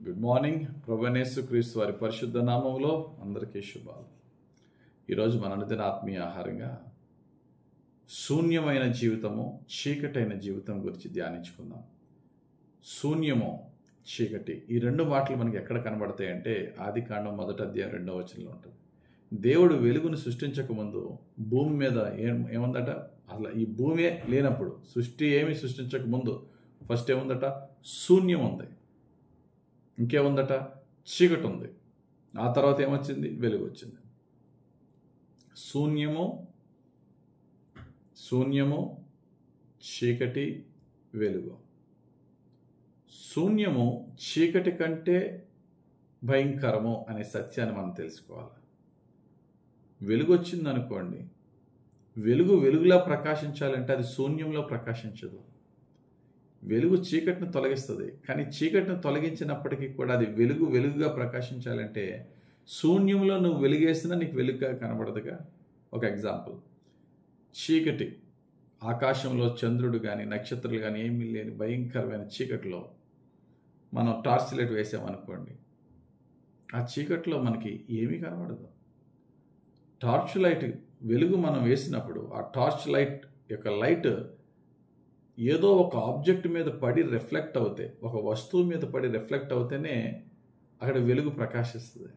Good morning. ప్రభువైన యేసుక్రీస్తు వారి పరిశుద్ధ నామములో అందరికీ శుభాలు. ఈరోజు మన అనుదిన ఆత్మీయ ఆహారంగా శూన్యమైన జీవితము, చీకటైన జీవితం గురించి ధ్యానించుకుందాం. శూన్యము, చీకటి, ఈ రెండు మాటలు మనకి ఎక్కడ కనబడతాయంటే ఆదికాండం 1వ అధ్యాయం 2వ వచనంలో ఉంటుంది. దేవుడు వెలుగును సృష్టించక ముందు భూమి మీద ఏముందట? అసలు ఈ భూమి లేనప్పుడు, సృష్టి ఏమి సృష్టించక ముందు ఫస్ట్ ఏముందట? శూన్యం ఉంది. ఇంకేముందట? చీకటి ఉంది. ఆ తర్వాత ఏమొచ్చింది? వెలుగు వచ్చింది. శూన్యము, చీకటి, వెలుగు. శూన్యము చీకటి కంటే భయంకరము అనే సత్యాన్ని మనం తెలుసుకోవాలి. వెలుగు వచ్చింది అనుకోండి, వెలుగులా ప్రకాశించాలంటే అది శూన్యంలో ప్రకాశించదు. వెలుగు చీకటిని తొలగిస్తుంది, కానీ చీకటిని తొలగించినప్పటికీ కూడా అది వెలుగుగా ప్రకాశించాలంటే శూన్యంలో నువ్వు వెలుగేసినా నీకు వెలుగుగా కనబడదుగా. ఒక ఎగ్జాంపుల్, చీకటి, ఆకాశంలో చంద్రుడు కానీ నక్షత్రాలు కానీ ఏమీ లేని భయంకరమైన చీకటిలో మనం టార్చ్ లైట్ వేసామనుకోండి, ఆ చీకటిలో మనకి ఏమీ కనబడదు. టార్చ్ లైట్ వెలుగు మనం వేసినప్పుడు ఆ టార్చ్ లైట్ యొక్క లైట్ ఏదో ఒక ఆబ్జెక్ట్ మీద పడి రిఫ్లెక్ట్ అవుతే, ఒక వస్తువు మీద పడి రిఫ్లెక్ట్ అవుతేనే అక్కడ వెలుగు ప్రకాశిస్తుంది.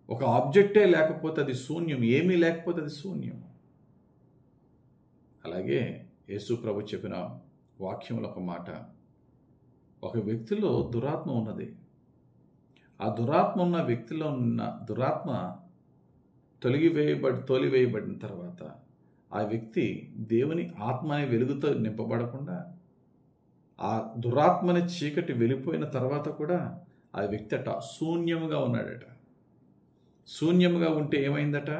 ఒక ఆబ్జెక్టే లేకపోతే అది శూన్యం, ఏమీ లేకపోతే అది శూన్యం. అలాగే యేసు ప్రభు చెప్పిన వాక్యంలో ఒక మాట, ఒక వ్యక్తిలో దురాత్మ ఉన్నది. ఆ దురాత్మ ఉన్న వ్యక్తిలో ఉన్న దురాత్మ తోలివేయబడిన తర్వాత ఆ వ్యక్తి దేవుని ఆత్మ అనే వెలుగుతో నింపబడకుండా, ఆ దురాత్మని చీకటి వెళ్ళిపోయిన తర్వాత కూడా ఆ వ్యక్తి అట శూన్యముగా ఉన్నాడట. శూన్యముగా ఉంటే ఏమైందట?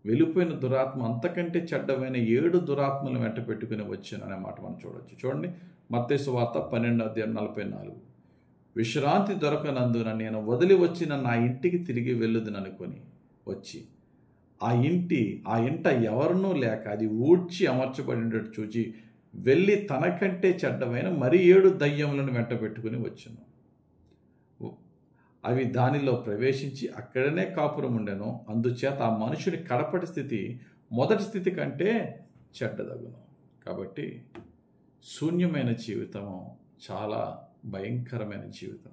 వెళ్ళిపోయిన దురాత్మ అంతకంటే చెడ్డమైన 7 దురాత్మలను వెంట పెట్టుకుని వచ్చాను అనే మాట మనం చూడవచ్చు. చూడండి, మత్తయి సువార్త 12వ అధ్యాయం 44. విశ్రాంతి దొరకనందున నేను వదిలి వచ్చిన నా ఇంటికి తిరిగి వెళ్ళుదుననుకొని వచ్చి ఆ ఇంట ఎవరినూ లేక అది ఊడ్చి అమర్చబడినట్టు చూచి వెళ్ళి తనకంటే చెడ్డమైన మరి 7 దయ్యములను వెంట పెట్టుకుని వచ్చును. అవి దానిలో ప్రవేశించి అక్కడనే కాపురం ఉండెను. అందుచేత ఆ మనుషుని కడపటి స్థితి మొదటి స్థితి కంటే చెడ్డదగును. కాబట్టి శూన్యమైన జీవితము చాలా భయంకరమైన జీవితం.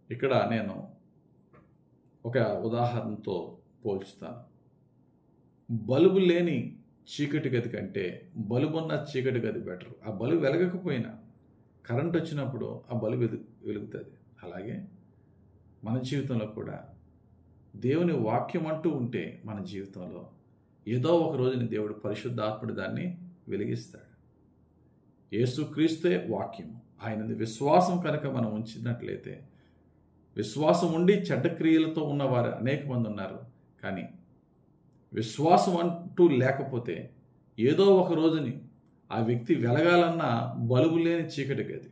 ఇక్కడ నేను ఒక ఉదాహరణతో పోల్చుతాను. బల్బు లేని చీకటి గది కంటే బల్బు ఉన్న చీకటి గది బెటర్. ఆ బల్బు వెలగకపోయినా కరెంట్ వచ్చినప్పుడు ఆ బల్బు వెలుగుతుంది. అలాగే మన జీవితంలో కూడా దేవుని వాక్యం అంటూ ఉంటే మన జీవితంలో ఏదో ఒక రోజుని దేవుడు పరిశుద్ధాత్ముడు దాన్ని వెలిగిస్తాడు. యేసుక్రీస్తే వాక్యం. ఆయన విశ్వాసం కనుక మనం ఉంచినట్లయితే, విశ్వాసం ఉండి చెడ్డ క్రియలతో ఉన్నవారు అనేక మంది ఉన్నారు. కానీ విశ్వాసం అంటూ లేకపోతే ఏదో ఒక రోజుని ఆ వ్యక్తి వెలగాలన్న బలుబు లేని చీకటి గది.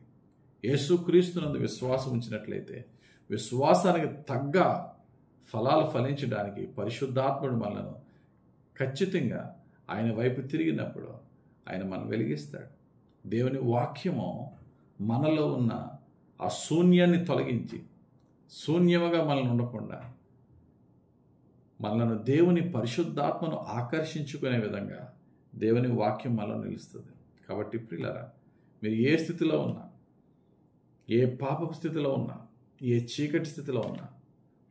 యేసుక్రీస్తునందు విశ్వాసం ఉంచినట్లయితే విశ్వాసానికి తగ్గ ఫలాలు ఫలించడానికి పరిశుద్ధాత్ముడు మనలను ఖచ్చితంగా ఆయన వైపు తిరిగినప్పుడు ఆయన మనం వెలిగిస్తాడు. దేవుని వాక్యము మనలో ఉన్న ఆ శూన్యాన్ని తొలగించి శూన్యముగా మనల్ని ఉండకుండా మనలను దేవుని పరిశుద్ధాత్మను ఆకర్షించుకునే విధంగా దేవుని వాక్యం మనలో నిలుస్తుంది. కాబట్టి ప్రియులారా, మీరు ఏ స్థితిలో ఉన్నా, ఏ పాపపు స్థితిలో ఉన్నా, ఏ చీకటి స్థితిలో ఉన్నా,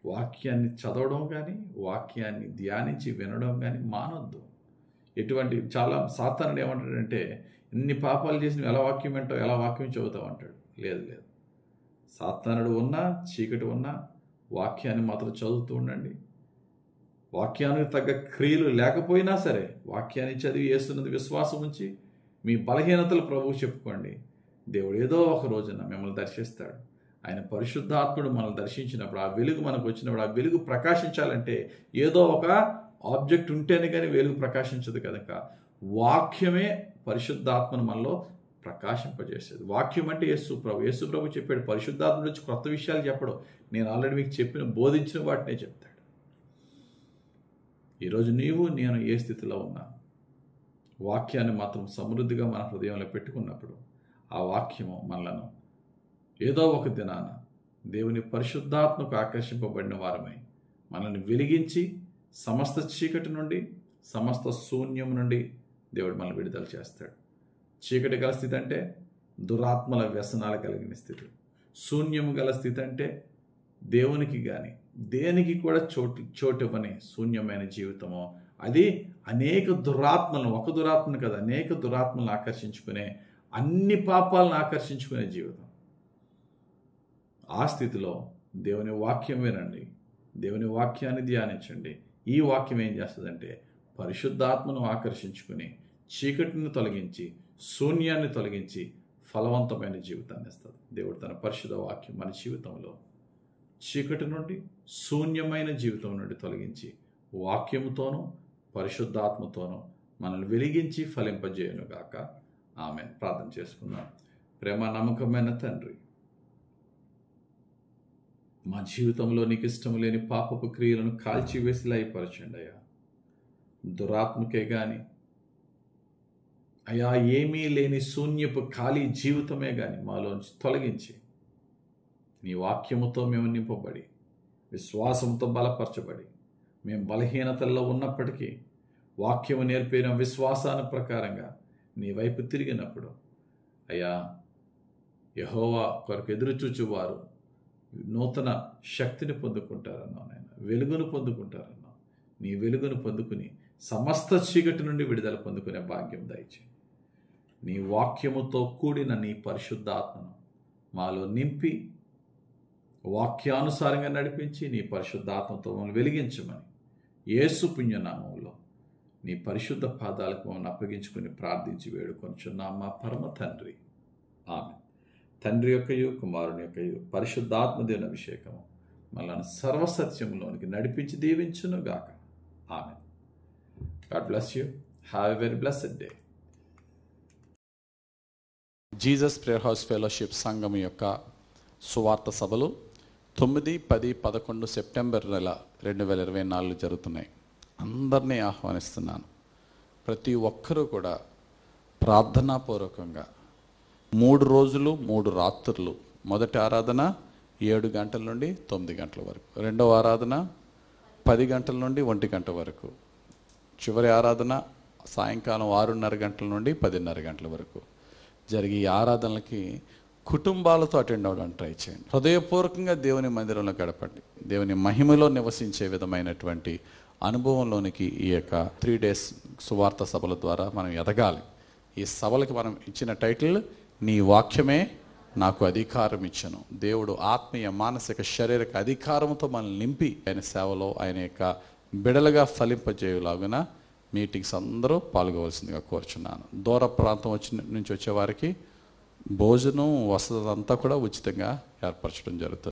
వాక్యాన్ని చదవడం కానీ వాక్యాన్ని ధ్యానించి వినడం కానీ మానొద్దు. చాలా సాతానుడు ఏమంటాడంటే, ఇన్ని పాపాలు చేసి నువ్వు ఎలా వాక్యం వింటావు, ఎలా వాక్యం చదువుతావు అంటాడు. లేదు, సాతానుడు ఉన్నా చీకటి ఉన్నా వాక్యాన్ని మాత్రం చదువుతూ ఉండండి. వాక్యానికి తగ్గ క్రియలు లేకపోయినా సరే వాక్యాన్ని చదివి యేసునందు విశ్వాసం ఉంచి మీ బలహీనతలు ప్రభువు చెప్పుకోండి. దేవుడు ఏదో ఒక రోజున మిమ్మల్ని దర్శిస్తాడు. ఆయన పరిశుద్ధాత్ముడు మనల్ని దర్శించినప్పుడు, ఆ వెలుగు మనకు వచ్చినప్పుడు, ఆ వెలుగు ప్రకాశించాలంటే ఏదో ఒక ఆబ్జెక్ట్ ఉంటేనే కానీ వెలుగు ప్రకాశించదు కనుక వాక్యమే పరిశుద్ధాత్మను మనలో ప్రకాశింపజేసేది. వాక్యం అంటే యేసు ప్రభు చెప్పాడు. పరిశుద్ధాత్మ నుంచి కొత్త విషయాలు చెప్పడం, నేను ఆల్రెడీ మీకు బోధించిన వాటినే చెప్తాడు. ఈరోజు నేను ఏ స్థితిలో ఉన్నా వాక్యాన్ని మాత్రం సమృద్ధిగా మన హృదయంలో పెట్టుకున్నప్పుడు ఆ వాక్యము మనలను ఏదో ఒక దినాన దేవుని పరిశుద్ధాత్మకు ఆకర్షింపబడిన వారమై మనల్ని వెలిగించి సమస్త చీకటి నుండి, సమస్త శూన్యం నుండి దేవుడు మనల్ని విడుదల చేస్తాడు. చీకటి గల స్థితి అంటే దురాత్మల వ్యసనాలు కలిగిన స్థితి. శూన్యము గల స్థితి అంటే దేవునికి కానీ దేనికి కూడా చోటు ఇవ్వని శూన్యమైన జీవితము. అది అనేక దురాత్మలను, ఒక దురాత్మను కదా, అనేక దురాత్మలను ఆకర్షించుకునే, అన్ని పాపాలను ఆకర్షించుకునే జీవితం. ఆ స్థితిలో దేవుని వాక్యం వినండి, దేవుని వాక్యాన్ని ధ్యానించండి. ఈ వాక్యం ఏం చేస్తుందంటే పరిశుద్ధాత్మను ఆకర్షించుకుని చీకటిని తొలగించి, శూన్యాన్ని తొలగించి ఫలవంతమైన జీవితాన్ని ఇస్తుంది. దేవుడు తన పరిశుద్ధ వాక్యం మన జీవితంలో చీకటి నుండి, శూన్యమైన జీవితం నుండి తొలగించి వాక్యముతోనూ పరిశుద్ధాత్మతోనూ మనల్ని వెలిగించి ఫలింపజేయునుగాక. ఆమేన్. ప్రార్థన చేసుకుందాం. ప్రేమ నమ్మకమైన తండ్రి, మా జీవితంలో నీకు ఇష్టం లేని పాపపు క్రియలను కాల్చివేసి లయపరచండి అయ్యా. దురాత్మకే కానీ అయ్యా ఏమీ లేని శూన్యపు ఖాళీ జీవితమే కానీ మాలోంచి తొలగించి నీ వాక్యముతో మేము నింపబడి, విశ్వాసంతో బలపరచబడి, మేము బలహీనతల్లో ఉన్నప్పటికీ వాక్యము నేర్పిన విశ్వాసాన్ని ప్రకారంగా నీ వైపు తిరిగినప్పుడు అయ్యా యెహోవా కొరకు ఎదురుచూచువారు నూతన శక్తిని పొందుకుంటారన్నావు నాయన, వెలుగును పొందుకుంటారన్నావు. నీ వెలుగును పొందుకుని సమస్త చీకటి నుండి విడుదల పొందుకునే భాగ్యం దయచేయి. నీ వాక్యముతో కూడిన నీ పరిశుద్ధాత్మను మాలో నింపి వాక్యానుసారంగా నడిపించి నీ పరిశుద్ధాత్మతో మమ్మల్ని వెలిగించమని యేసు పుణ్యనామంలో నీ పరిశుద్ధ పాదాలకు మమ్మల్ని అప్పగించుకుని ప్రార్థించి వేడుకొంచున్నాం మా పరమ తండ్రి. ఆమె తండ్రి యొక్కయు కుమారుని యొక్కయు పరిశుద్ధాత్మ దేవుని అభిషేకము మనల్ని సర్వసత్యంలోనికి నడిపించి దీవించును గాక. ఆమె. God bless you. Have a very blessed day. Jesus prayer house fellowship సంఘం యొక్క సువార్త సభలు 9, 10, 11 సెప్టెంబర్ నెల 2024 జరుగుతున్నాయి. అందరినీ ఆహ్వానిస్తున్నాను. ప్రతి ఒక్కరూ కూడా ప్రార్థనాపూర్వకంగా 3 రోజులు 3 రాత్రులు, మొదటి ఆరాధన 7 గంటల నుండి 9 గంటల వరకు, రెండవ ఆరాధన 10 గంటల నుండి 1 గంట వరకు, చివరి ఆరాధన సాయంకాలం 6:30 గంటల నుండి 10:30 గంటల వరకు జరిగే ఈ ఆరాధనలకి కుటుంబాలతో అటెండ్ అవ్వడానికి ట్రై చేయండి. హృదయపూర్వకంగా దేవుని మందిరంలో గడపండి. దేవుని మహిమలో నివసించే విధమైనటువంటి అనుభవంలోనికి ఈ యొక్క 3 days సువార్త సభల ద్వారా మనం ఎదగాలి. ఈ సభలకి మనం ఇచ్చిన టైటిల్ నీ వాక్యమే నాకు అధికారం ఇచ్చను. దేవుడు ఆత్మీయ, మానసిక, శారీరక అధికారంతో మనల్ని నింపి ఆయన సేవలో ఆయన యొక్క బిడలుగా ఫలింపజేయులాగున మీటింగ్స్ అందరూ పాల్గొవలసిందిగా కోరుచున్నాను. దూర ప్రాంతం నుంచి వచ్చే వారికి భోజనం, వసతి అంతా కూడా ఉచితంగా ఏర్పరచడం జరుగుతుంది.